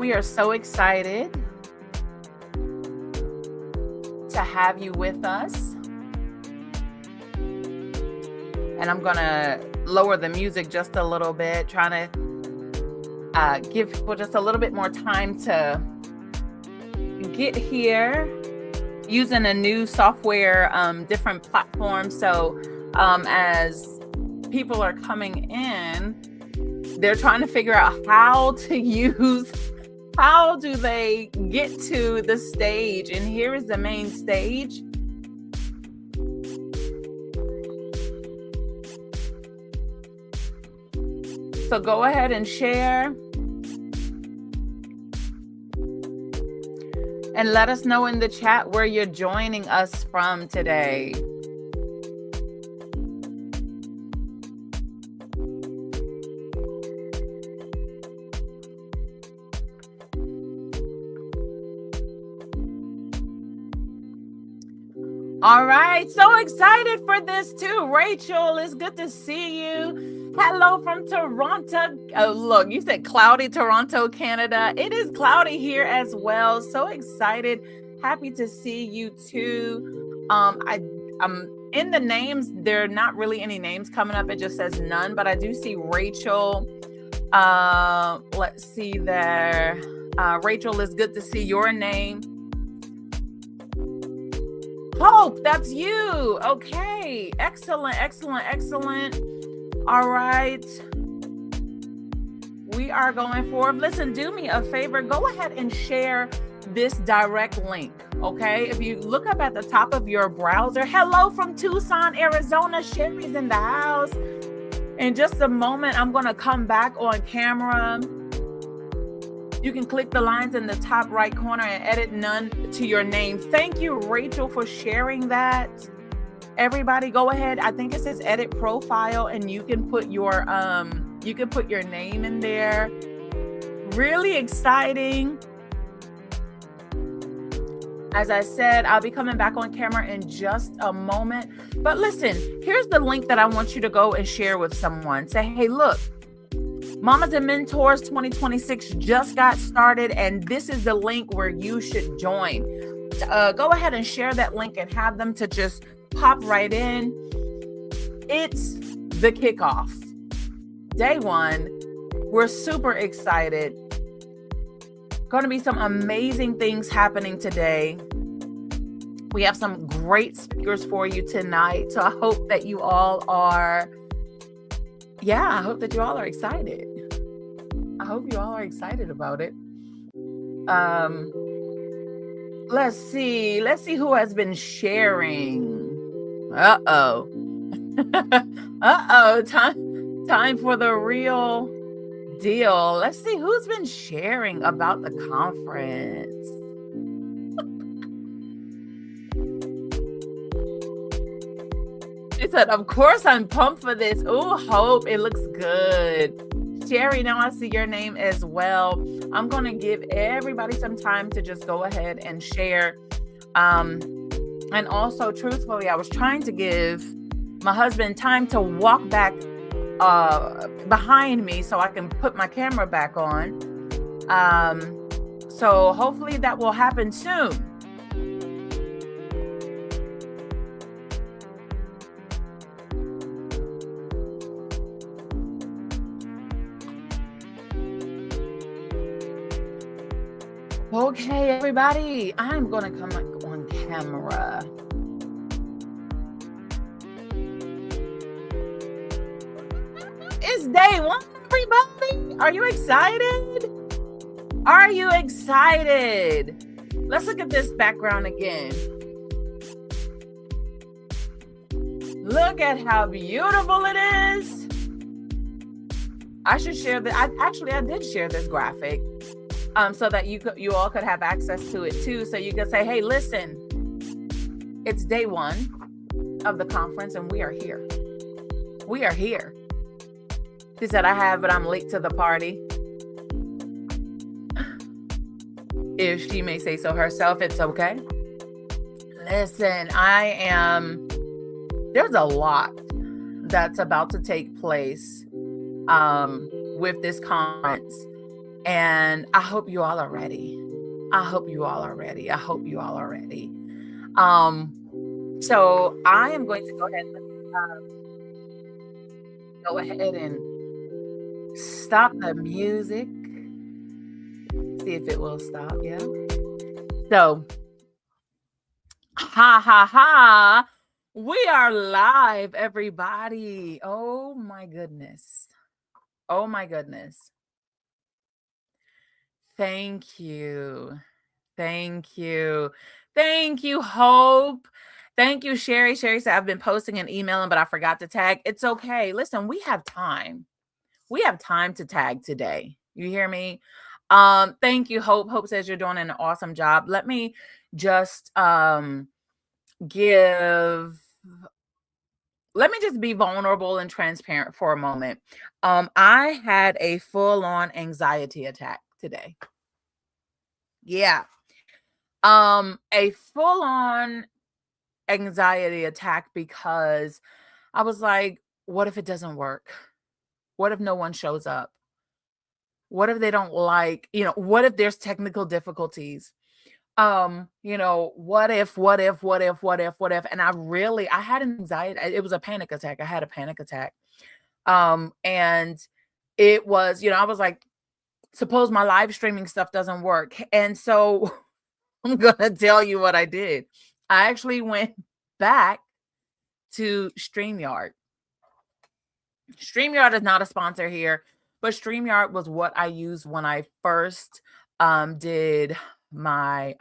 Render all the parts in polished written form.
We are so excited to have you with us. And I'm going to lower the music just a little bit, trying to give people just a little bit more time to get here using a new software, different platforms. So as people are coming in, they're trying to figure out how do they get to the stage? And here is the main stage. So go ahead and share. And let us know in the chat where you're joining us from today. All right, so excited for this too. Rachel, it's good to see you. Hello from Toronto. Oh, look, you said cloudy Toronto, Canada. It is cloudy here as well. So excited. Happy to see you too. I'm in the names. There are not really any names coming up. It just says none, but I do see Rachel. Let's see there. Rachel, it's good to see your name. Hope, that's you. Okay. Excellent. All right. We are going forward. Listen, do me a favor. Go ahead and share this direct link. Okay. If you look up at the top of your browser, hello from Tucson, Arizona. Sherry's in the house. In just a moment, I'm going to come back on camera. You can click the lines in the top right corner and edit none to your name. Thank you, Rachel, for sharing that. Everybody go ahead. I think it says edit profile and you can put your name in there. Really exciting. As I said, I'll be coming back on camera in just a moment. But listen, here's the link that I want you to go and share with someone. Say, hey, look. Mamas and Mentors 2026 just got started, and this is the link where you should join. Go ahead and share that link and have them to just pop right in. It's the kickoff. Day one. We're super excited. Going to be some amazing things happening today. We have some great speakers for you tonight. So I hope that you all are I hope that you all are excited. I hope you all are excited about it. Let's see who has been sharing. Uh-oh. Time for the real deal. Let's see who's been sharing about the conference. She said, of course I'm pumped for this. Oh, Hope, it looks good. Sherry, now I see your name as well. I'm going to give everybody some time to just go ahead and share. And also, truthfully, I was trying to give my husband time to walk back behind me so I can put my camera back on. So hopefully that will happen soon. Okay, everybody, I'm going to come on camera. It's day one, everybody. Are you excited? Are you excited? Let's look at this background again. Look at how beautiful it is. I should share that. I did share this graphic. So that you all could have access to it too. So you could say, hey, listen, it's day one of the conference and we are here. We are here. She said, but I'm late to the party. If she may say so herself, it's okay. Listen, there's a lot that's about to take place with this conference. And I hope you all are ready. I hope you all are ready. I hope you all are ready. So I am going to go ahead and stop the music. See if it will stop. Yeah. So, ha ha ha. We are live, everybody. Oh my goodness. Oh my goodness. Thank you. Thank you. Thank you, Hope. Thank you, Sherry. Sherry said, I've been posting and emailing, but I forgot to tag. It's okay. Listen, we have time. We have time to tag today. You hear me? Thank you, Hope. Hope says you're doing an awesome job. Let me just give let me just be vulnerable and transparent for a moment. I had a full-on anxiety attack today. Yeah. A full-on anxiety attack because I was like, what if it doesn't work? What if no one shows up? What if they don't like, what if there's technical difficulties? What if? And I had an anxiety. It was a panic attack. I had a panic attack. And it was, I was like, suppose my live streaming stuff doesn't work. And so I'm going to tell you what I did. I actually went back to StreamYard. StreamYard is not a sponsor here, but StreamYard was what I used when I first did my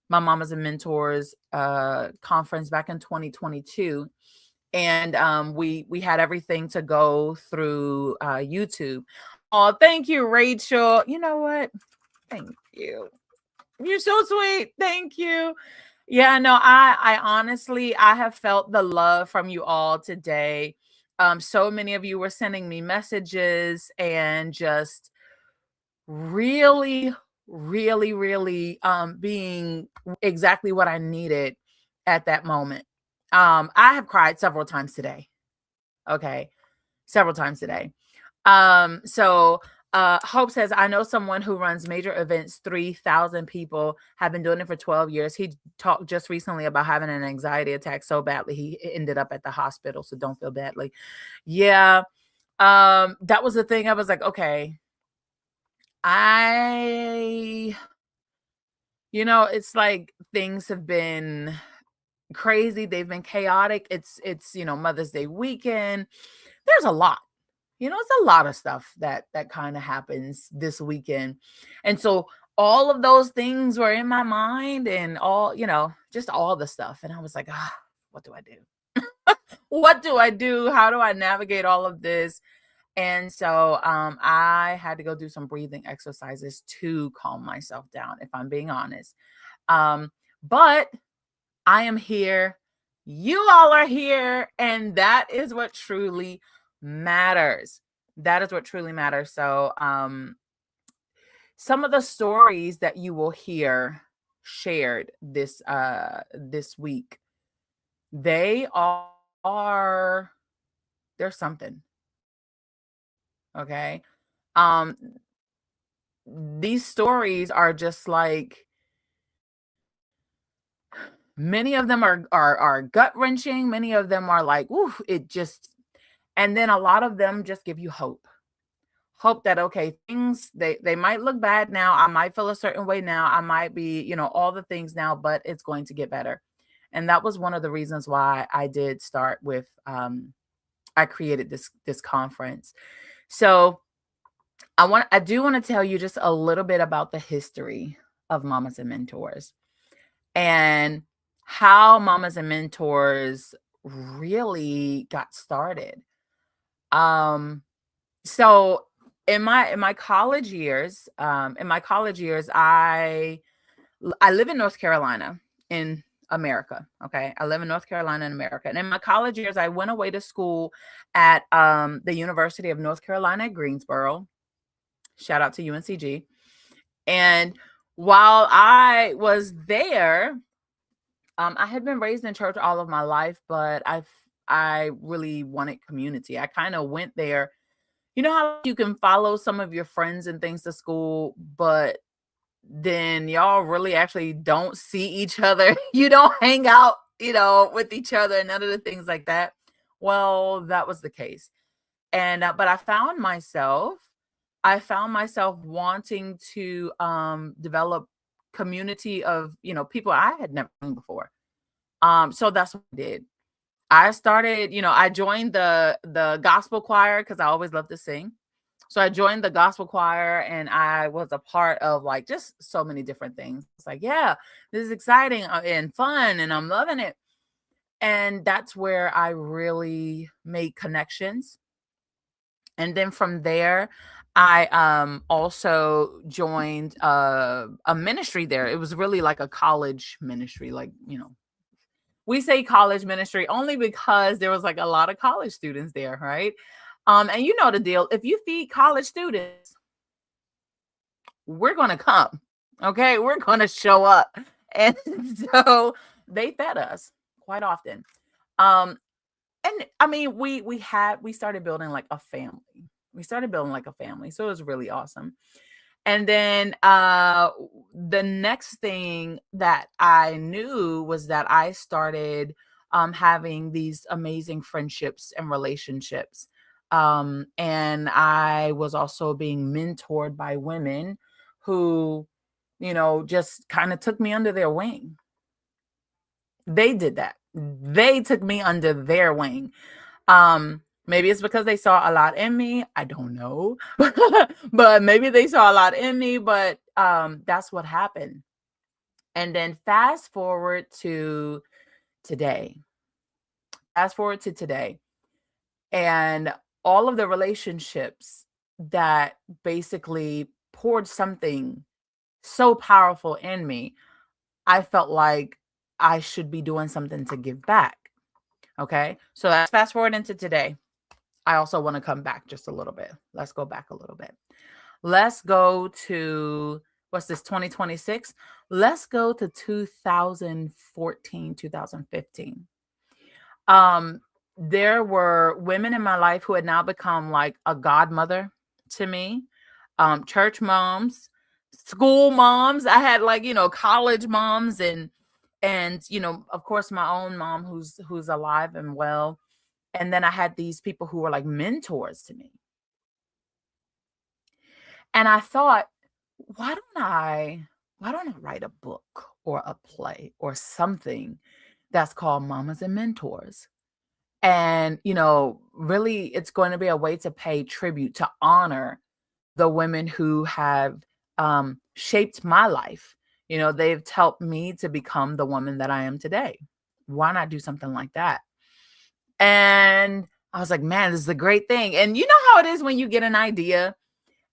my Mamas and Mentors conference back in 2022. And we had everything to go through YouTube. Oh, thank you, Rachel. You know what? Thank you. You're so sweet. Thank you. Yeah, no, I honestly, I have felt the love from you all today. So many of you were sending me messages and just really, really, really being exactly what I needed at that moment. I have cried several times today. Okay. Several times today. So Hope says, I know someone who runs major events, 3,000 people, have been doing it for 12 years. He talked just recently about having an anxiety attack so badly he ended up at the hospital. So don't feel badly. Yeah. That was the thing. I was like, okay, it's like things have been crazy. They've been chaotic. It's Mother's Day weekend. There's a lot. It's a lot of stuff that kind of happens this weekend. And so all of those things were in my mind and all, just all the stuff. And I was like, what do I do? What do I do? How do I navigate all of this? And so I had to go do some breathing exercises to calm myself down, if I'm being honest. But I am here. You all are here. And that is what truly matters. That is what truly matters. So some of the stories that you will hear shared this week, there's something. Okay. These stories are just like, many of them are gut-wrenching. Many of them are like, ooh, and then a lot of them just give you hope that, okay, things, they might look bad now. I might feel a certain way now. I might be, all the things now, but it's going to get better. And that was one of the reasons why I did start with, I created this conference. So I do want to tell you just a little bit about the history of Mamas and Mentors and how Mamas and Mentors really got started. So in my college years, I live in North Carolina in America. Okay. I live in North Carolina in America. And in my college years, I went away to school at the University of North Carolina at Greensboro. Shout out to UNCG. And while I was there, I had been raised in church all of my life, but I really wanted community. I kind of went there, You know how you can follow some of your friends and things to school, but then y'all really actually don't see each other. You don't hang out, with each other, none of the things like that. Well, that was the case. And but I found myself wanting to develop community of, people I had never known before. So that's what I did. I started, I joined the gospel choir because I always loved to sing. So I joined the gospel choir and I was a part of like just so many different things. It's like, yeah, this is exciting and fun and I'm loving it. And that's where I really made connections. And then from there, I also joined a ministry there. It was really like a college ministry, like, we say college ministry only because there was like a lot of college students there, right? And you know the deal. If you feed college students, we're gonna come. Okay, we're gonna show up. And so they fed us quite often. Um, and I mean, we started building like a family. We started building like a family. So it was really awesome. And then the next thing that I knew was that I started having these amazing friendships and relationships. And I was also being mentored by women who, just kind of took me under their wing. They did that. They took me under their wing. Maybe it's because they saw a lot in me. I don't know. But maybe they saw a lot in me, but that's what happened. And then fast forward to today. Fast forward to today. And all of the relationships that basically poured something so powerful in me, I felt like I should be doing something to give back. Okay. So that's fast forward into today. I also want to come back just a little bit. Let's go back a little bit. Let's go to what's this 2026? Let's go to 2014, 2015. Um there were women in my life who had now become like a godmother to me. Church moms, school moms. I had like, college moms and of course my own mom who's alive and well. And then I had these people who were like mentors to me. And I thought, why don't I why don't I write a book or a play or something that's called Mamas and Mentors? And, really it's going to be a way to pay tribute to honor the women who have shaped my life. They've helped me to become the woman that I am today. Why not do something like that? And I was like, man, this is a great thing. And you know how it is when you get an idea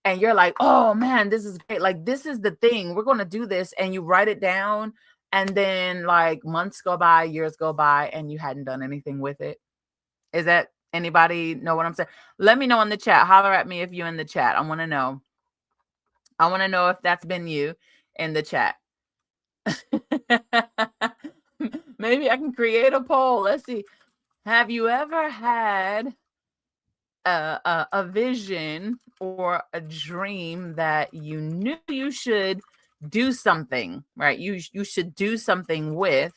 and you're like, oh man, this is great. Like, this is the thing. We're going to do this. And you write it down. And then like months go by, years go by, and you hadn't done anything with it. Is that anybody know what I'm saying? Let me know in the chat. Holler at me if you're in the chat. I want to know. I want to know if that's been you in the chat. Maybe I can create a poll. Let's see. Have you ever had a vision or a dream that you knew you should do something, right? You should do something with,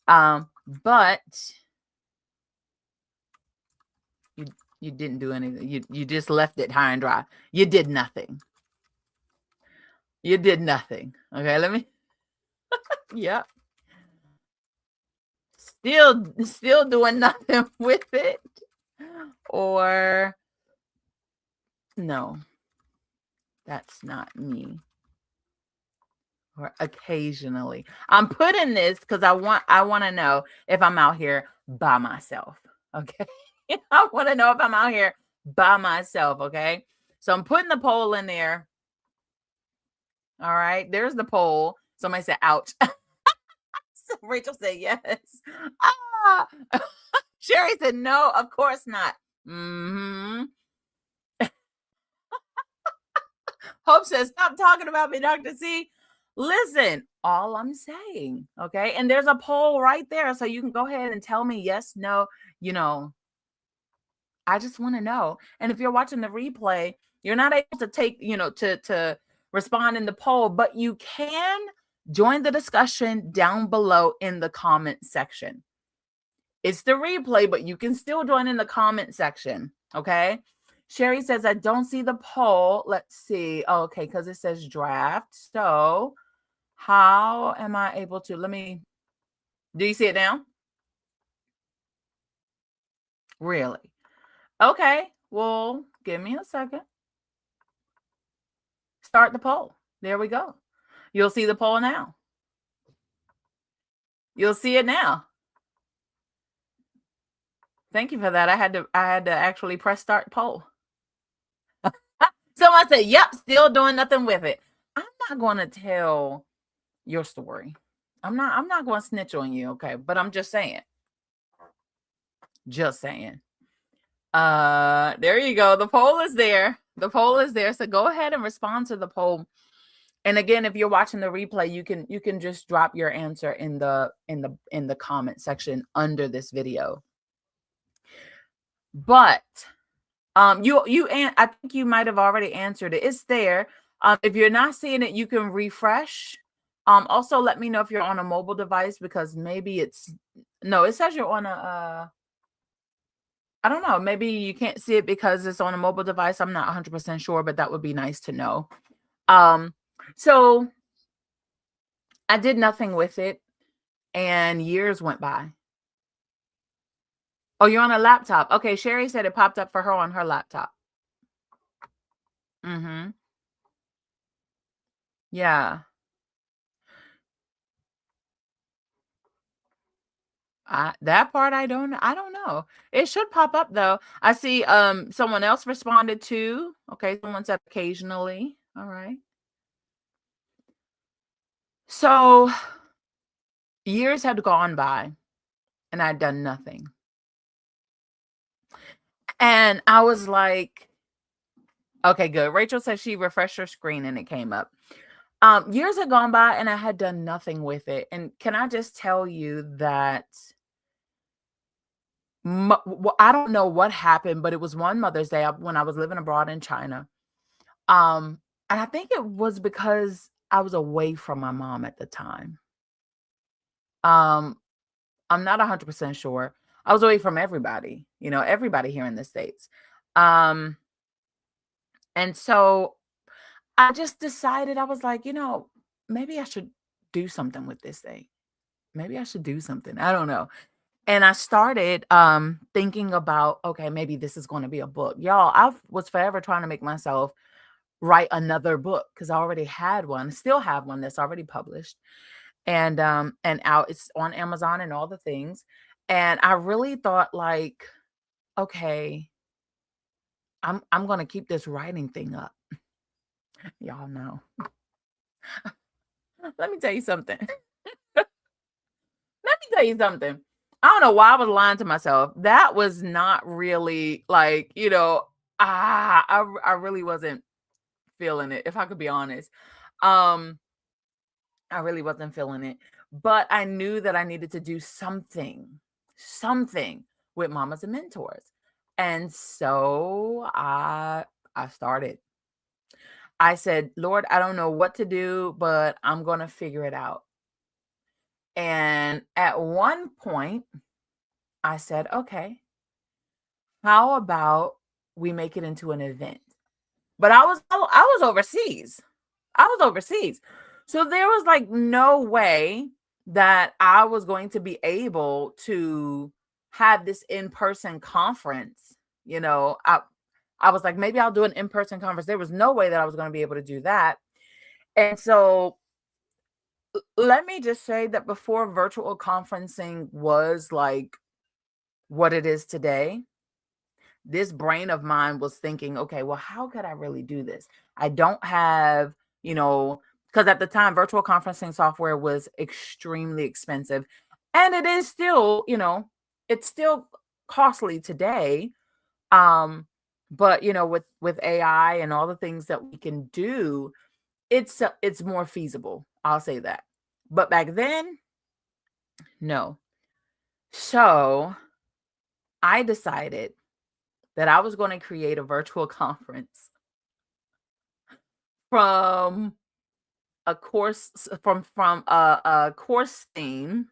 but you didn't do anything. You just left it high and dry. You did nothing. You did nothing. Okay, let me. Yeah. Still doing nothing with it. Or no, that's not me. Or occasionally. I'm putting this because I want to know if I'm out here by myself. Okay. I want to know if I'm out here by myself. Okay. So I'm putting the poll in there. All right. There's the poll. Somebody said, ouch. Rachel said yes. Ah. Sherry said no, of course not. Mm-hmm. Hope says, stop talking about me, Dr. C. Listen, all I'm saying, okay? And there's a poll right there. So you can go ahead and tell me yes, no, I just want to know. And if you're watching the replay, you're not able to take, to respond in the poll, but you can join the discussion down below in the comment section. It's the replay, but you can still join in the comment section. Okay. Sherry says, I don't see the poll. Let's see. Oh, okay. Because it says draft. So how am I able to, do you see it now? Really? Okay. Well, give me a second. Start the poll. There we go. You'll see the poll now. You'll see it now. Thank you for that. I had to actually press start poll. Someone said, yep, still doing nothing with it. I'm not going to tell your story. I'm not going to snitch on you, okay? But I'm just saying. Just saying. There you go. The poll is there. The poll is there. So go ahead and respond to the poll. And again, if you're watching the replay, you can just drop your answer in the comment section under this video. But I think you might have already answered it. It's there. If you're not seeing it, you can refresh. Also let me know if you're on a mobile device, because maybe it says you're on a I don't know, maybe you can't see it because it's on a mobile device. I'm not 100% sure, but that would be nice to know. So I did nothing with it, and years went by. Oh, you're on a laptop. Okay, Sherry said it popped up for her on her laptop. Mm-hmm. Yeah. That part I don't know. It should pop up though. I see someone else responded too. Okay, someone said occasionally. All right. So years had gone by and I'd done nothing. And I was like, okay, good. Rachel said she refreshed her screen and it came up. Years had gone by and I had done nothing with it. And can I just tell you that I don't know what happened, but it was one Mother's Day when I was living abroad in China. And I think it was because I was away from my mom at the time. I'm not 100% sure. I was away from everybody, everybody here in the States. And so I just decided, I was like, maybe I should do something with this thing. Maybe I should do something. I don't know. And I started thinking about, okay, maybe this is going to be a book. Y'all, I was forever trying to make myself write another book because I already had one, still have one that's already published and out. It's on Amazon and all the things. And I really thought like, okay, I'm going to keep this writing thing up. Y'all know. Let me tell you something. I don't know why I was lying to myself. That was not really like, I really wasn't feeling it, if I could be honest. I really wasn't feeling it, but I knew that I needed to do something with Mamas and Mentors. And so I started. I said, Lord, I don't know what to do, but I'm going to figure it out. And at one point I said, okay, how about we make it into an event? But I was overseas. So there was like no way that I was going to be able to have this in-person conference. I was like, maybe I'll do an in-person conference. There was no way that I was going to be able to do that. And so let me just say that before virtual conferencing was like what it is today, this brain of mine was thinking, okay, well, how could I really do this? I don't have, because at the time, virtual conferencing software was extremely expensive. And it is still, it's still costly today. But, with AI and all the things that we can do, it's more feasible. I'll say that. But back then, no. So I decided that I was going to create a virtual conference from a course from a course theme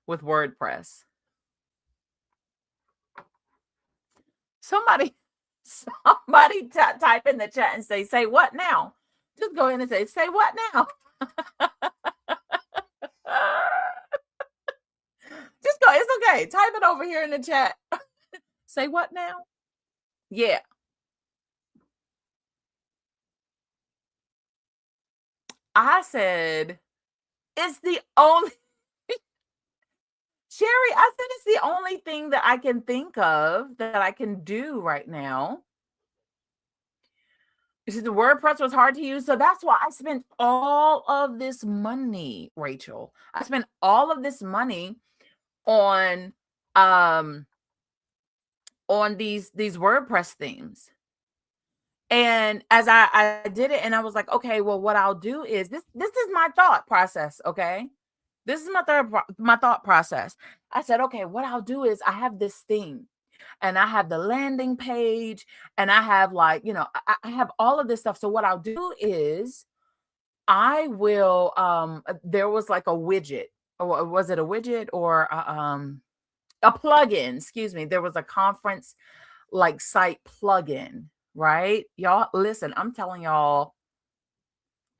with WordPress. Somebody type in the chat and say what now? Just go ahead and say what now? Just go. It's okay. Type it over here in the chat. Say what now? Yeah. I said, it's the only Sherry, I said it's the only thing that I can think of that I can do right now. You see, the WordPress was hard to use. So that's why I spent all of this money, Rachel. I spent all of this money on these WordPress themes. And as I did it, and I was like, okay, well, what I'll do is this is my thought process. Okay. This is my thought process. I said, okay, what I'll do is I have this theme and I have the landing page and I have like, I have all of this stuff. So what I'll do is I will, there was like a widget, or was it a widget or a plugin? Excuse me. There was a conference like site plugin, right? Y'all listen, I'm telling y'all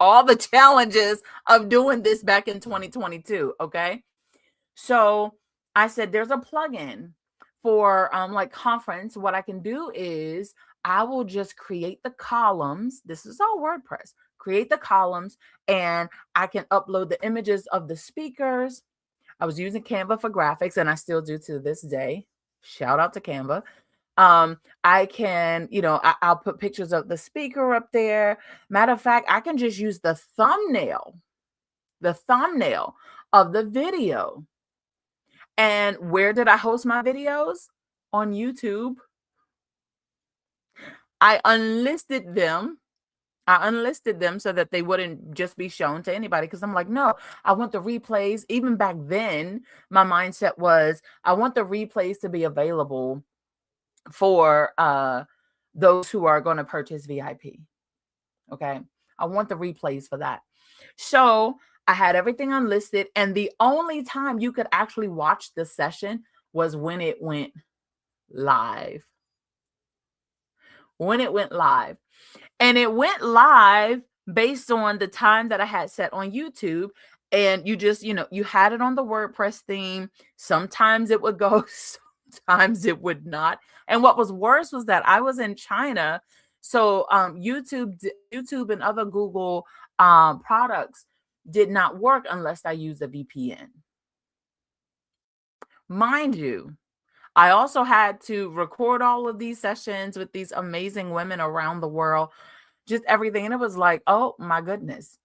all the challenges of doing this back in 2022. Okay. So I said, there's a plugin for like conference. What I can do is I will just create the columns. This is all WordPress. Create the columns and I can upload the images of the speakers. I was using Canva for graphics and I still do to this day. Shout out to Canva. I can, I'll put pictures of the speaker up there. Matter of fact, I can just use the thumbnail of the video. And where did I host my videos? On YouTube. I unlisted them so that they wouldn't just be shown to anybody. Because I'm like, no, I want the replays. Even back then, my mindset was, I want the replays to be available for those who are going to purchase VIP. Okay. I want the replays for that. So I had everything unlisted. And the only time you could actually watch the session was when it went live. When it went live. And it went live based on the time that I had set on YouTube. And you just, you had it on the WordPress theme. Sometimes it would go, sometimes it would not. And what was worse was that I was in China. So YouTube and other Google products did not work unless I used a VPN. Mind you, I also had to record all of these sessions with these amazing women around the world, just everything. And it was like, oh my goodness,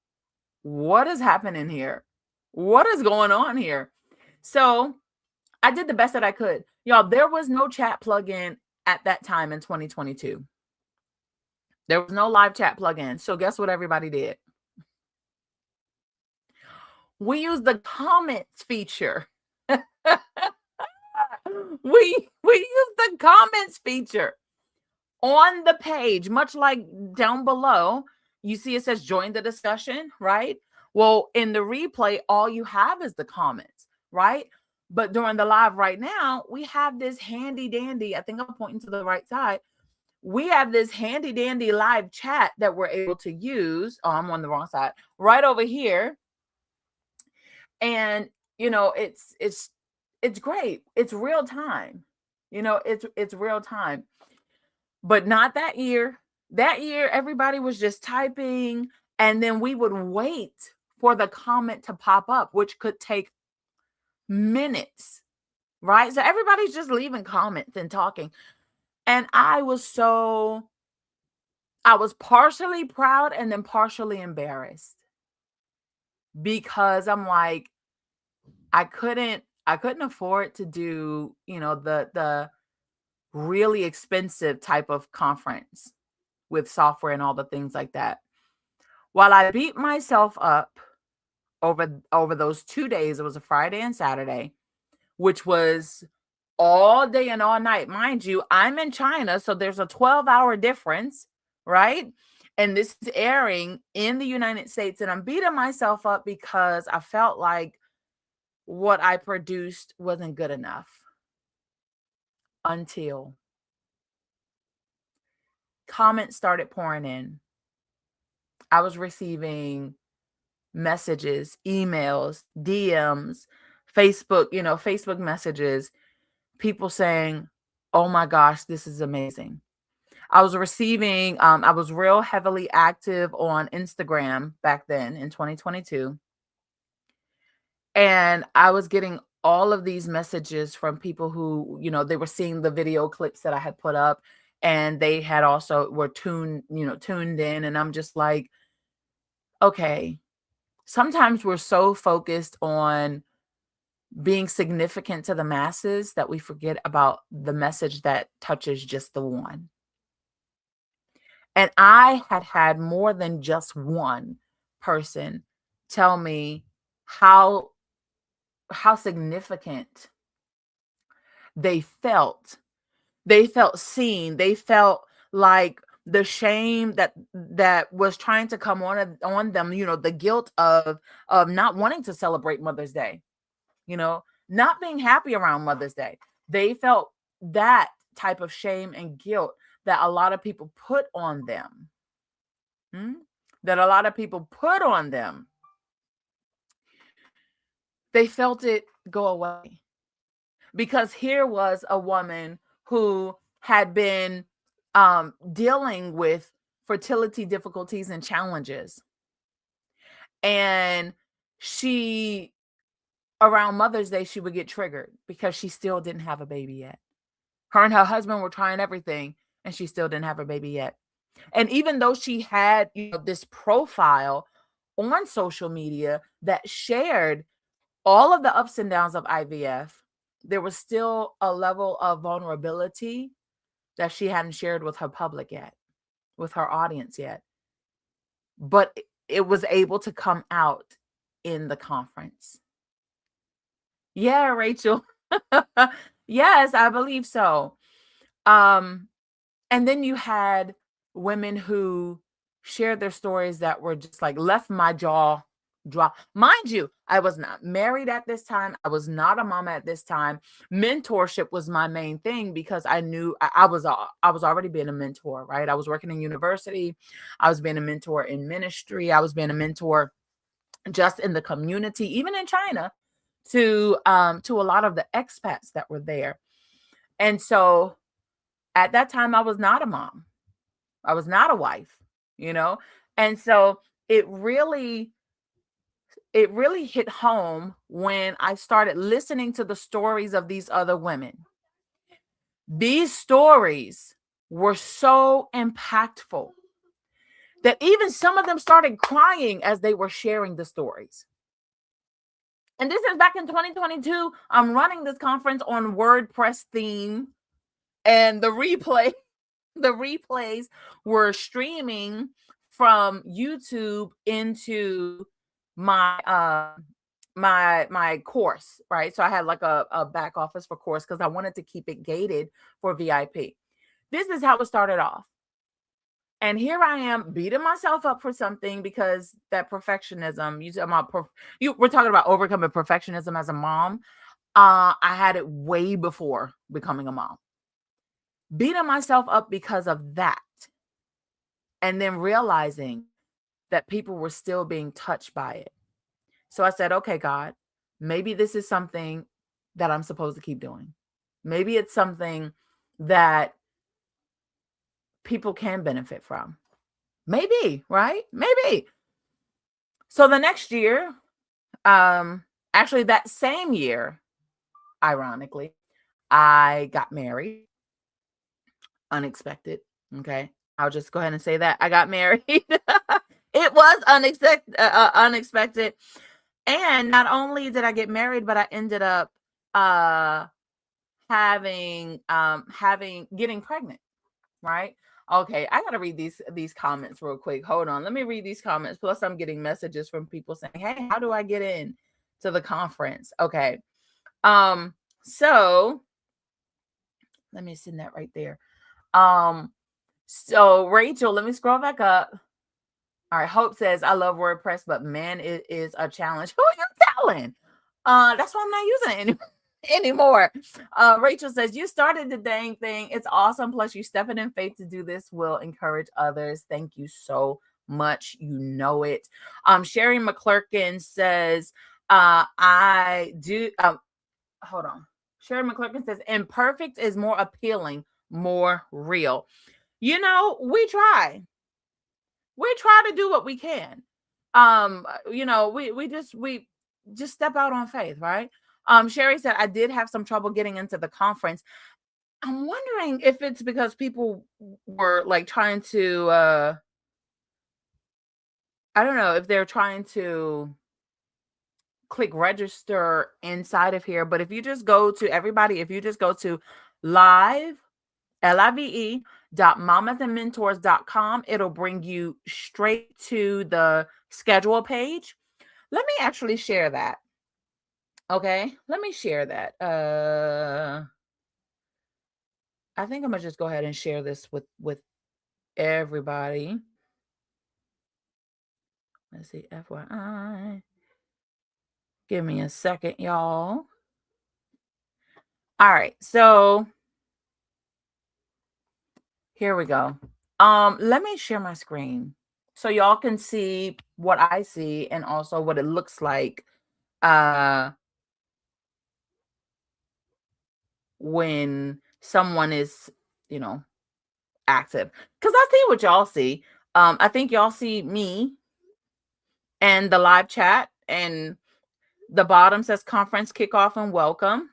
what is happening here? What is going on here? So I did the best that I could. Y'all, there was no chat plugin at that time in 2022. There was no live chat plugin. So guess what everybody did? We used the comments feature. We used the comments feature on the page, much like down below. You see it says join the discussion, right? Well, in the replay, all you have is the comments, right? But during the live right now, we have this handy dandy, I think I'm pointing to the right side. We have this handy dandy live chat that we're able to use. Oh, I'm on the wrong side. Right over here. And, it's great. It's real time. It's real time. But not that year. That year, everybody was just typing. And then we would wait for the comment to pop up, which could take minutes, right? So everybody's just leaving comments and talking. And I was partially proud and then partially embarrassed because I'm like, I couldn't afford to do, the really expensive type of conference with software and all the things like that. While I beat myself up over those 2 days, it was a Friday and Saturday, which was all day and all night. Mind you, I'm in China, so there's a 12-hour difference, right? And this is airing in the United States, and I'm beating myself up because I felt like what I produced wasn't good enough until comments started pouring in. I was receiving messages, emails, DMs, Facebook messages, people saying, "Oh my gosh, this is amazing." I was receiving, I was real heavily active on Instagram back then in 2022. And I was getting all of these messages from people who, they were seeing the video clips that I had put up, and they had also were tuned in. And I'm just like, okay, sometimes we're so focused on being significant to the masses that we forget about the message that touches just the one. And I had more than just one person tell me how significant they felt. They felt seen. They felt like the shame that was trying to come on them, the guilt of not wanting to celebrate Mother's Day, not being happy around Mother's Day. They felt that type of shame and guilt that a lot of people put on them. That a lot of people put on them. They felt it go away. Because here was a woman who had been dealing with fertility difficulties and challenges. And she, around Mother's Day, she would get triggered because she still didn't have a baby yet. Her and her husband were trying everything, and she still didn't have a baby yet. And even though she had, this profile on social media that shared all of the ups and downs of IVF, there was still a level of vulnerability that she hadn't shared with her public yet, with her audience yet. But it was able to come out in the conference. Yeah, Rachel. Yes, I believe so. And then you had women who shared their stories that were just like left my jaw drop. Mind you, I was not married at this time. I was not a mom at this time. Mentorship was my main thing because I knew I was already being a mentor, right? I was working in university. I was being a mentor in ministry. I was being a mentor just in the community, even in China, to a lot of the expats that were there. And so at that time, I was not a mom. I was not a wife, And so it really hit home when I started listening to the stories of these other women. These stories were so impactful that even some of them started crying as they were sharing the stories. And this is back in 2022. I'm running this conference on WordPress theme, and the replays were streaming from YouTube into my my course, right? So I had like a back office for course because I wanted to keep it gated for VIP. This is how it started off. And here I am beating myself up for something because that perfectionism, we're talking about overcoming perfectionism as a mom. I had it way before becoming a mom. Beating myself up because of that. And then realizing that people were still being touched by it. So I said, okay, God, maybe this is something that I'm supposed to keep doing. Maybe it's something that people can benefit from. Maybe, right? Maybe. So the next year, actually that same year, ironically, I got married. Unexpected. Okay. I'll just go ahead and say that I got married. It was unexpected. And not only did I get married, but I ended up getting pregnant, right? Okay, I gotta read these comments real quick. Hold on, let me read these comments. Plus, I'm getting messages from people saying, "Hey, how do I get in to the conference?" Okay, so Let me send that right there. So Rachel, let me scroll back up. All right, Hope says, I love WordPress, but man, it is a challenge. Who are you telling? That's why I'm not using it anymore. Rachel says, you started the dang thing. It's awesome. Plus, you stepping in faith to do this will encourage others. Thank you so much. You know it. Sherry McClurkin says, I do. Hold on. Sherry McClurkin says, imperfect is more appealing, more real. You know, we try to do what we can. We just step out on faith, right? Sherry said, I did have some trouble getting into the conference. I'm wondering if it's because people were like trying to I don't know if they're trying to click register inside of here, but if you just go to live live.mamasandmentors.com, it'll bring you straight to the schedule page. Let me actually share that. Okay, let me share that. I think I'm gonna just go ahead and share this with everybody. Let's see, FYI. Give me a second, y'all. All right, so here we go. Let me share my screen so y'all can see what I see and also what it looks like when someone is, active. Because I see what y'all see. I think y'all see me and the live chat, and the bottom says conference kickoff and welcome.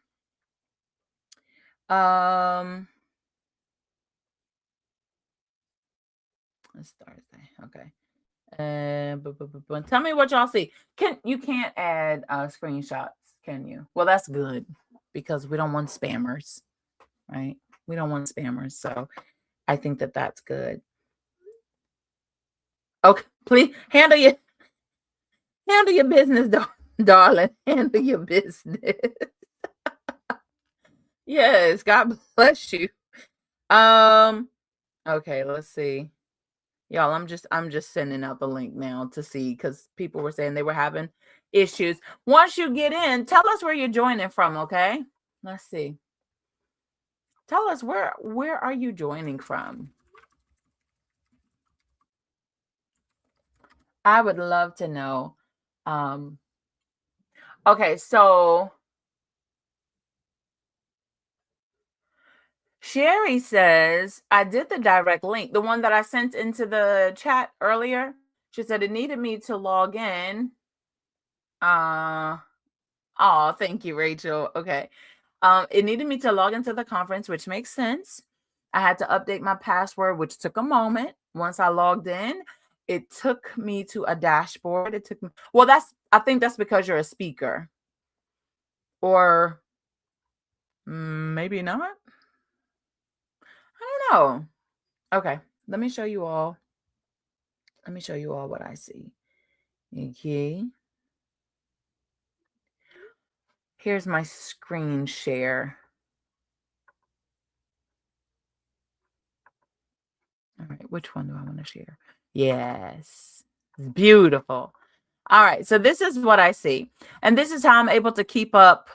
It's Thursday. Okay. Tell me what y'all see. You can't add screenshots, can you? Well, that's good because we don't want spammers, right? We don't want spammers, so I think that that's good. Okay, please handle your business, darling. Handle your business. Yes, God bless you. Okay, let's see. Y'all, I'm just sending out the link now to see, because people were saying they were having issues. Once you get in, tell us where you're joining from, okay? Let's see. Tell us where are you joining from? I would love to know. Okay, so Sherry says, I did the direct link, the one that I sent into the chat earlier. She said it needed me to log in. Oh, thank you, Rachel. Okay. It needed me to log into the conference, which makes sense. I had to update my password, which took a moment. Once I logged in, it took me to a dashboard. It took me, well, I think that's because you're a speaker. Or maybe not. I don't know. Okay, let me show you all. Let me show you all what I see. Okay. Here's my screen share. All right, which one do I want to share? Yes, it's beautiful. All right, so this is what I see. And this is how I'm able to keep up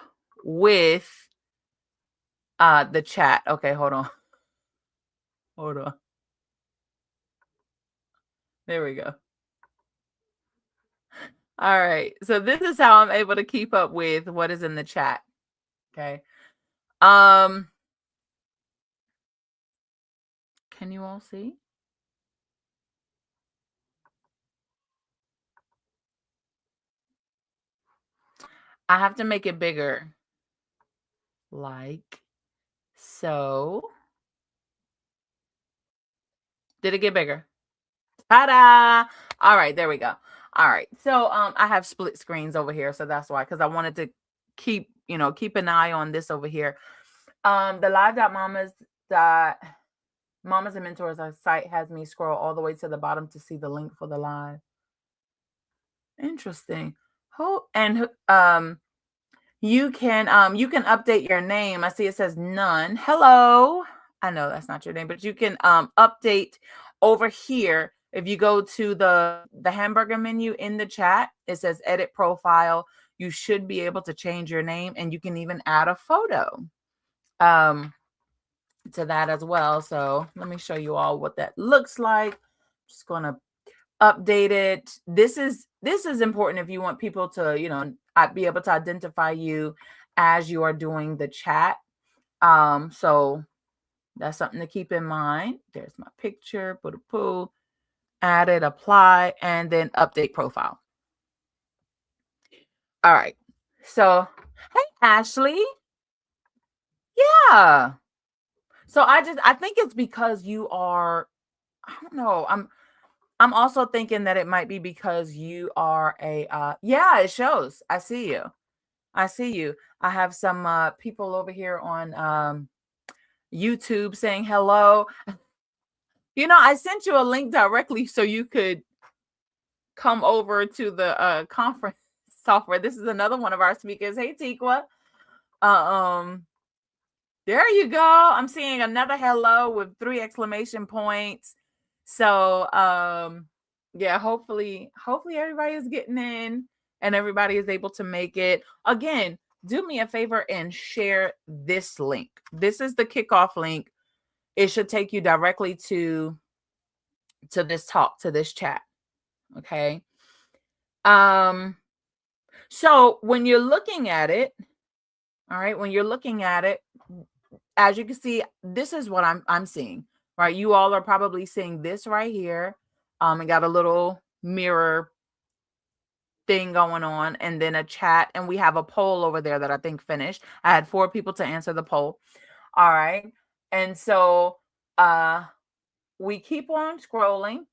with the chat. Okay, hold on. Hold on. There we go. All right, so this is how I'm able to keep up with what is in the chat. Okay. Can you all see? I have to make it bigger. Like so. Did it get bigger? Ta-da! All right, there we go. All right. So I have split screens over here, so that's why, because I wanted to keep an eye on this over here. The live.mamas and mentors, our site has me scroll all the way to the bottom to see the link for the live. Interesting. You can update your name. I see it says none. Hello. I know that's not your name, but you can update over here. If you go to the hamburger menu in the chat, it says edit profile. You should be able to change your name, and you can even add a photo to that as well. So let me show you all what that looks like. Just gonna update it. This is important if you want people to, be able to identify you as you are doing the chat. So that's something to keep in mind. There's my picture, put a poo, add it, apply, and then update profile. All right. So, hey, Ashley. Yeah. So I think it's because you are, I don't know. I'm also thinking that it might be because you are yeah, it shows. I see you. I see you. I have some people over here on YouTube saying hello. I sent you a link directly so you could come over to the conference software. This is another one of our speakers. Hey, Tikwa. There you go. I'm seeing another hello with 3 exclamation points. So, yeah, hopefully everybody is getting in and everybody is able to make it. Again, do me a favor and share this link. This is the kickoff link. It should take you directly to this talk, to this chat. Okay. So when you're looking at it, all right, when you're looking at it, as you can see, this is what I'm seeing, right? You all are probably seeing this right here. It got a little mirror thing going on, and then a chat, and we have a poll over there that I think finished. I had 4 people to answer the poll. All right. And so we keep on scrolling.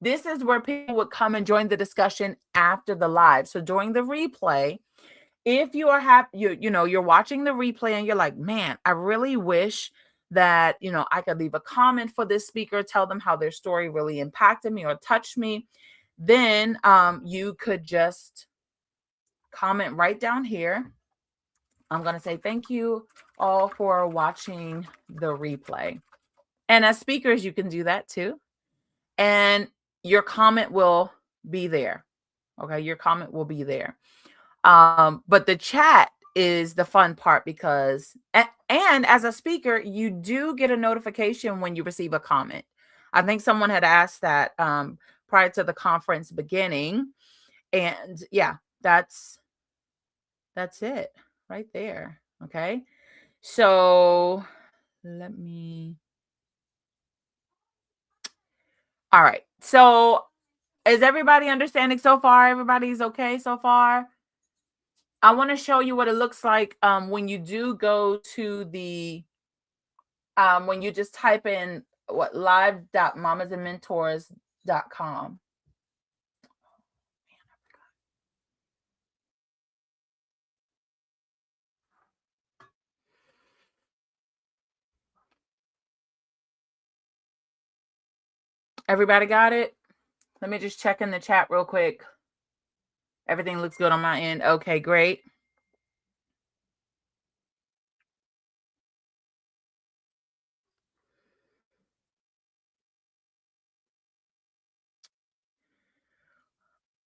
This is where people would come and join the discussion after the live. So during the replay, if you are happy, you're watching the replay and you're like, man, I really wish that, I could leave a comment for this speaker, tell them how their story really impacted me or touched me, then you could just comment right down here. I'm going to say thank you all for watching the replay. And as speakers, you can do that too. And your comment will be there. Okay, your comment will be there. But the chat is the fun part because, and as a speaker, you do get a notification when you receive a comment. I think someone had asked that prior to the conference beginning. And yeah, that's it right there. Okay. So let me. All right. So is everybody understanding so far? Everybody's okay so far? I want to show you what it looks like when you do go to the when you just type in live.mamasandmentors.com. Everybody got it? Let me just check in the chat real quick. Everything looks good on my end. Okay, great.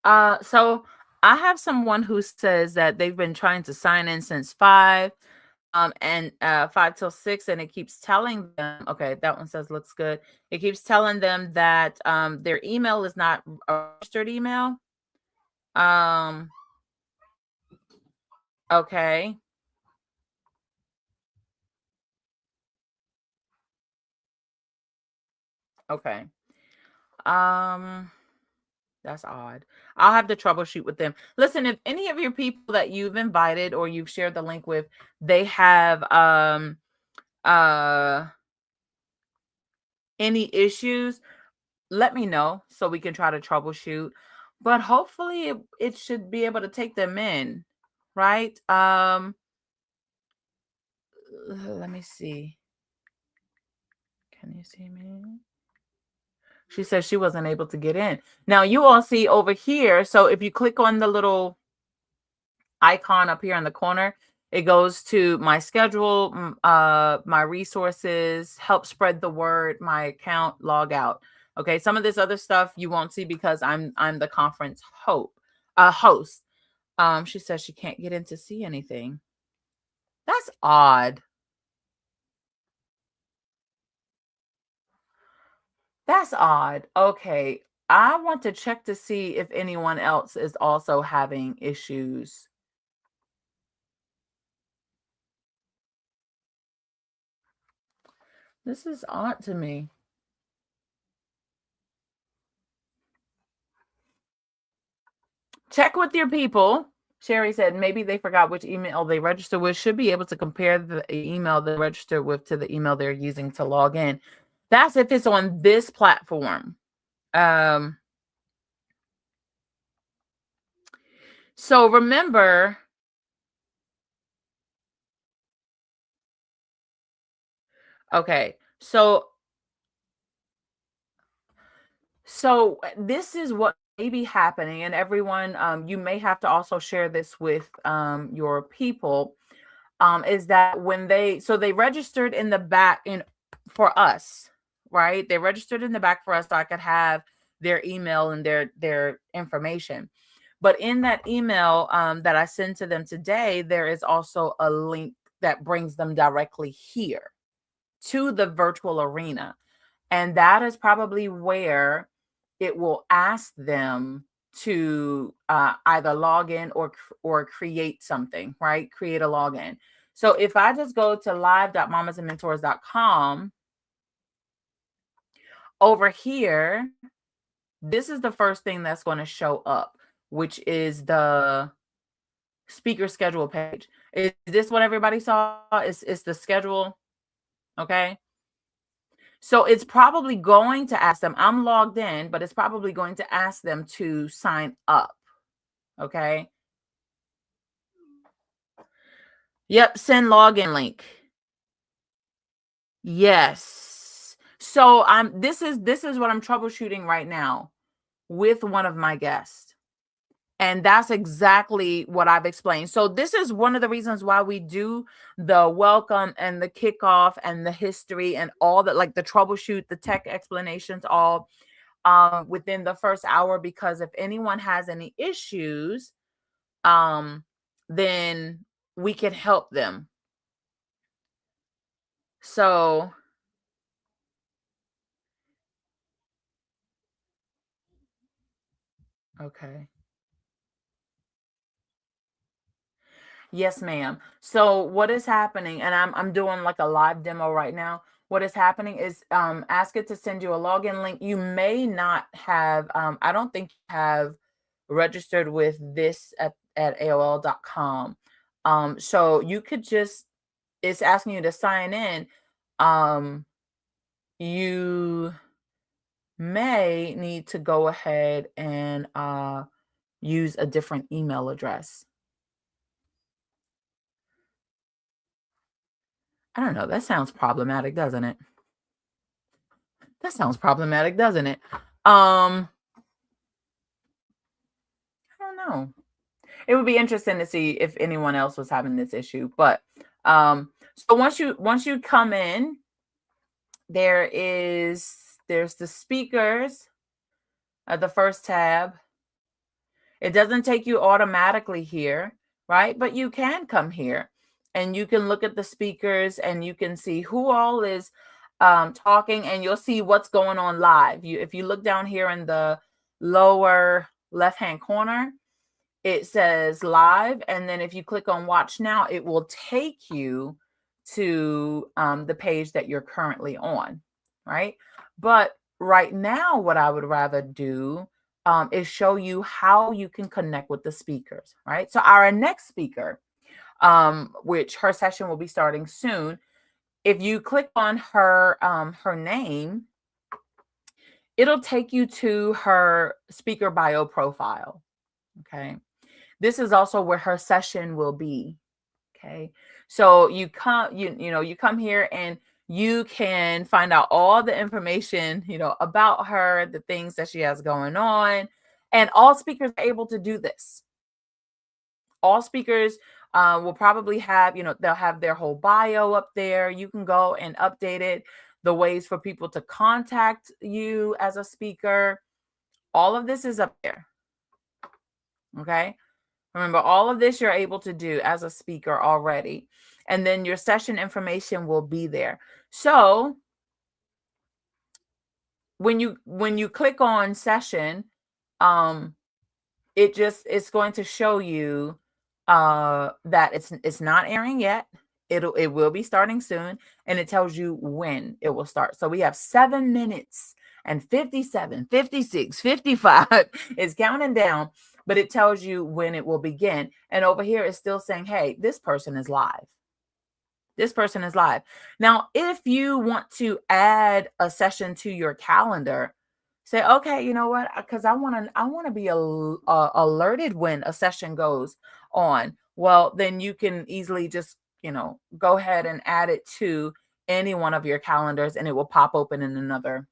So I have someone who says that they've been trying to sign in since 5 and 5 till 6, and it keeps telling them, okay, that one says looks good. It keeps telling them that their email is not a registered email. Okay. Okay. That's odd. I'll have to troubleshoot with them. Listen, if any of your people that you've invited or you've shared the link with, they have any issues, let me know so we can try to troubleshoot. But hopefully it should be able to take them in, right? Let me see. Can you see me? She says she wasn't able to get in. Now you all see over here. So if you click on the little icon up here in the corner, it goes to my schedule, my resources, help spread the word, my account, log out. Okay, some of this other stuff you won't see because I'm the conference host. She says she can't get in to see anything. That's odd. That's odd. Okay, I want to check to see if anyone else is also having issues. This is odd to me. Check with your people. Sherry said maybe they forgot which email they registered with. Should be able to compare the email they registered with to the email they're using to log in. That's if it's on this platform. So remember, okay, so this is what may be happening, and everyone, you may have to also share this with your people. Is that when they registered in the back in for us, right? They registered in the back for us so I could have their email and their information. But in that email that I sent to them today, there is also a link that brings them directly here to the virtual arena. And that is probably where it will ask them to either log in or create something, right? Create a login. So if I just go to live.mamasandmentors.com, over here, this is the first thing that's going to show up, which is the speaker schedule page. Is this what everybody saw? It's the schedule. Okay. So it's probably going to ask them, I'm logged in, but it's probably going to ask them to sign up. Okay. Yep. Send login link. Yes. So this is what I'm troubleshooting right now with one of my guests. And that's exactly what I've explained. So this is one of the reasons why we do the welcome and the kickoff and the history and all that, like the troubleshoot, the tech explanations, all within the first hour, because if anyone has any issues, then we can help them. So okay. Yes, ma'am. So what is happening, and I'm doing like a live demo right now. What is happening is ask it to send you a login link. You may not have, I don't think you have registered with this at AOL.com. So you could just, it's asking you to sign in. You may need to go ahead and use a different email address. I don't know. That sounds problematic, doesn't it? That sounds problematic, doesn't it? I don't know. It would be interesting to see if anyone else was having this issue. But so once you come in, there's the speakers at the first tab. It doesn't take you automatically here, right? But you can come here and you can look at the speakers and you can see who all is talking, and you'll see what's going on live. If you look down here in the lower left-hand corner, it says live. And then if you click on watch now, it will take you to the page that you're currently on, right? But right now, what I would rather do is show you how you can connect with the speakers, right? So our next speaker, which her session will be starting soon, if you click on her her name, it'll take you to her speaker bio profile. Okay. This is also where her session will be. Okay. So you come, you come here and you can find out all the information, about her, the things that she has going on. And all speakers are able to do this. all speakers will probably have, they'll have their whole bio up there. You can go and update it, the ways for people to contact you as a speaker. All of this is up there. Okay. Remember, all of this you're able to do as a speaker already. And then your session information will be there. So when you click on session, it's going to show you that it's not airing yet. It will be starting soon, and it tells you when it will start. So we have 7 minutes and 57, 56, 55. It's counting down, but it tells you when it will begin. And over here it's still saying, hey, this person is live. This person is live. Now, if you want to add a session to your calendar, say, okay, you know what? Because I want to be alerted when a session goes on. Well, then you can easily just, go ahead and add it to any one of your calendars, and it will pop open in another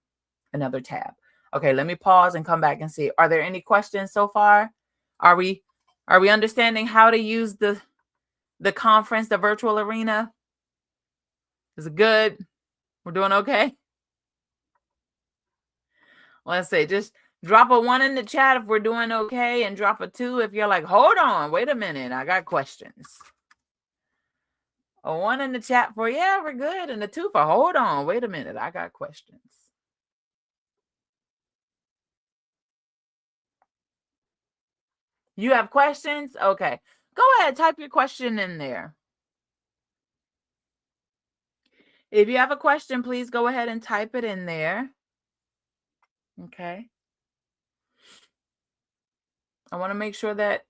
tab. Okay, let me pause and come back and see. Are there any questions so far? Are we understanding how to use the conference, the virtual arena? Is it good? We're doing okay? Let's see. Just drop a 1 in the chat if we're doing okay, and drop a 2 if you're like, hold on, wait a minute, I got questions. A 1 in the chat for, yeah, we're good, and a 2 for, hold on, wait a minute, I got questions. You have questions? Okay. Go ahead, type your question in there. If you have a question, please go ahead and type it in there. Okay. I want to make sure that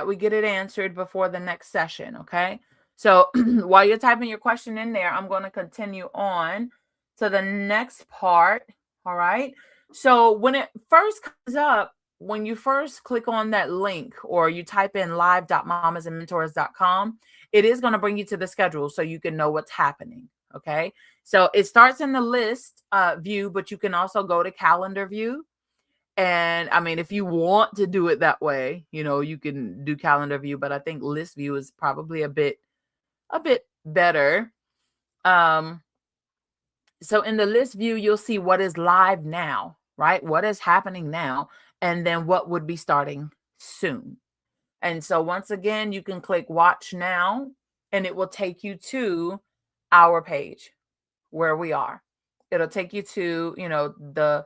we get it answered before the next session. Okay. So while you're typing your question in there, I'm going to continue on to the next part. All right. So when it first comes up, when you first click on that link, or you type in live.mamasandmentors.com, it is going to bring you to the schedule so you can know what's happening. Okay. So it starts in the list view, but you can also go to calendar view. And I mean, if you want to do it that way, you can do calendar view, but I think list view is probably a bit better. So in the list view, you'll see what is live now, right? What is happening now, and then what would be starting soon. And so once again, you can click watch now, and it will take you to our page where we are. It'll take you to, the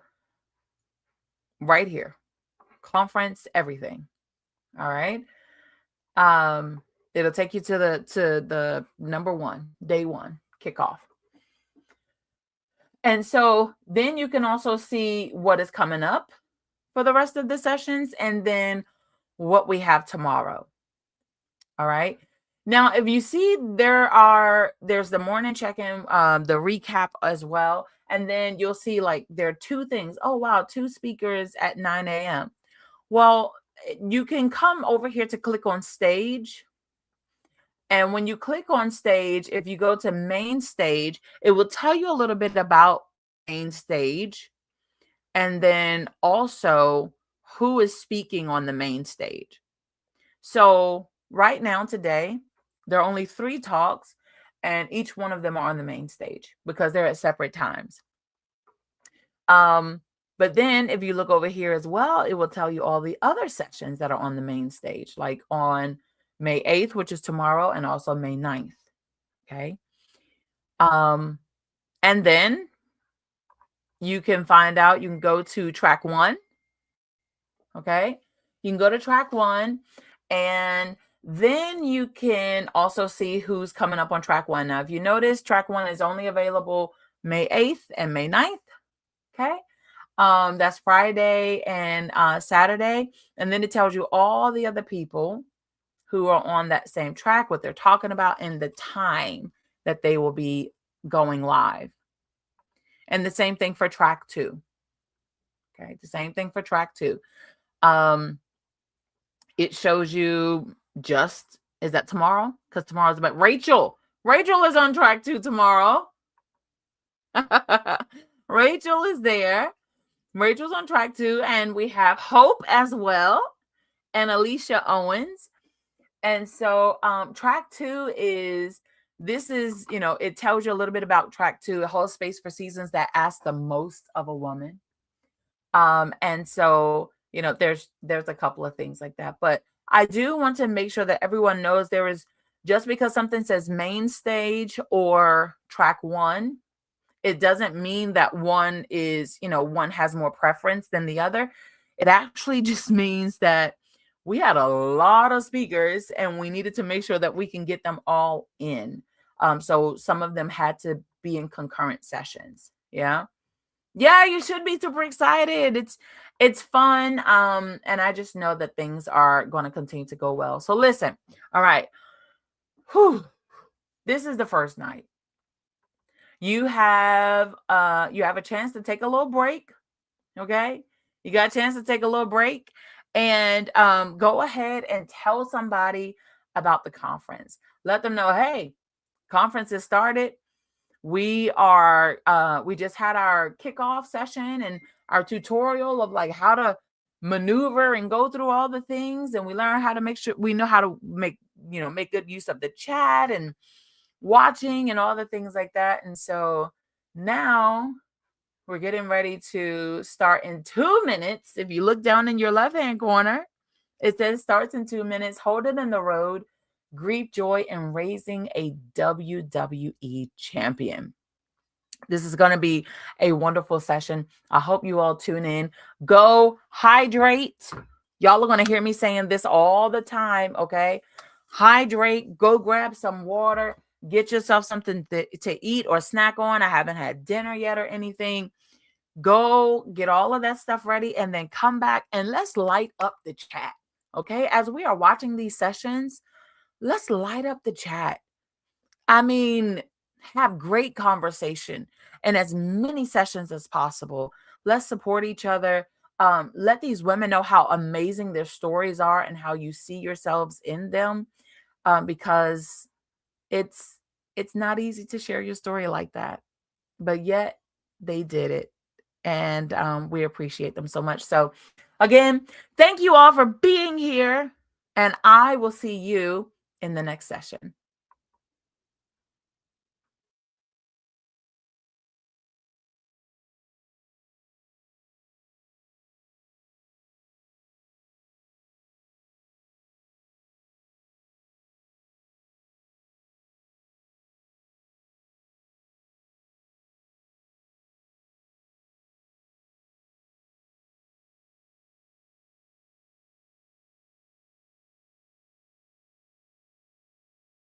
right here, conference, everything. All right. It'll take you to the number 1, day 1, kickoff. And so then you can also see what is coming up for the rest of the sessions, and then what we have tomorrow. All right. Now, if you see, there's the morning check-in, the recap as well. And then you'll see there are 2 things. Oh, wow. 2 speakers at 9 a.m. Well, you can come over here to click on stage. And when you click on stage, if you go to main stage, it will tell you a little bit about main stage, and then also who is speaking on the main stage. So right now, today, there are only 3 talks, and each one of them are on the main stage because they're at separate times. But then if you look over here as well, it will tell you all the other sessions that are on the main stage, like on May 8th, which is tomorrow, and also May 9th. Okay. And then you can find out, you can go to track 1. Okay. You can go to track 1, and then you can also see who's coming up on track 1. Now, if you notice, track 1 is only available May 8th and May 9th. Okay. That's Friday and Saturday. And then it tells you all the other people who are on that same track, what they're talking about, and the time that they will be going live. And the same thing for track 2. Okay. The same thing for track 2. It shows you is that tomorrow? Because tomorrow's about Rachel. Rachel is on track 2 tomorrow. Rachel is there. Rachel's on track 2, and we have Hope as well. and Alicia Owens. And so track 2 is this is, it tells you a little bit about track 2. It holds space for seasons that ask the most of a woman. And so, there's a couple of things like that. But I do want to make sure that everyone knows there is, just because something says main stage or track 1, it doesn't mean that one is, one has more preference than the other. It actually just means that we had a lot of speakers and we needed to make sure that we can get them all in. So some of them had to be in concurrent sessions. Yeah. Yeah, you should be super excited. It's fun. And I just know that things are going to continue to go well. So listen, all right. Whew. This is the first night. You have a chance to take a little break. Okay. You got a chance to take a little break and go ahead and tell somebody about the conference. Let them know, hey, conference has started. We just had our kickoff session and our tutorial of like how to maneuver and go through all the things. And we learn how to make sure we know how to make good use of the chat and watching and all the things like that. And so now we're getting ready to start in 2 minutes. If you look down in your left-hand corner, it says starts in 2 minutes. Hold it in the road. Grief, joy, and raising a WWE champion. This is going to be a wonderful session. I hope you all tune in. Go hydrate. Y'all are going to hear me saying this all the time, okay? Hydrate. Go grab some water. Get yourself something to eat or snack on. I haven't had dinner yet or anything. Go get all of that stuff ready and then come back and let's light up the chat, okay? As we are watching these sessions, let's light up the chat. I mean, have great conversation and as many sessions as possible. Let's support each other. Let these women know how amazing their stories are and how you see yourselves in them, because it's not easy to share your story like that, but yet they did it. And we appreciate them so much. So again, thank you all for being here. And I will see you in the next session.